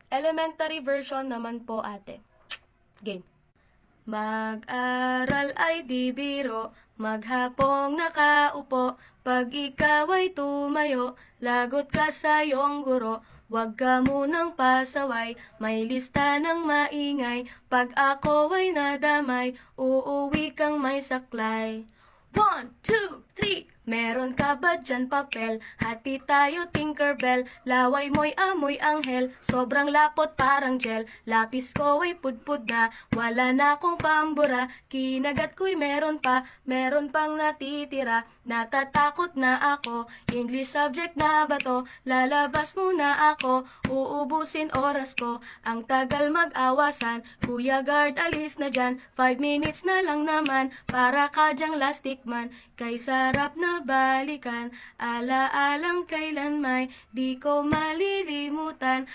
Elementary version naman po, ate. Game. Mag-aral ay di biro, maghapong nakaupo, pag ikaw ay tumayo, lagot ka sa iyong guro. Huwag ka munang pasaway, may lista ng maingay, pag ako ay nadamay, uuwi kang may saklay. 1, 2, 3, meron ka ba dyan papel? Hati tayo Tinkerbell, laway mo'y amoy anghel, sobrang lapot parang gel, lapis ko ay pudpud na, wala na akong pambura, kinagat ko'y meron pang natitira, natatakot na ako, English subject na ba to? Lalabas muna ako, uubusin oras ko, ang tagal mag-awasan, Kuya Guard alis na dyan, 5 minutes na lang naman, para ka dyang lastik man, kay sarap na balikan, alaalang kailan may di ko malilimutan.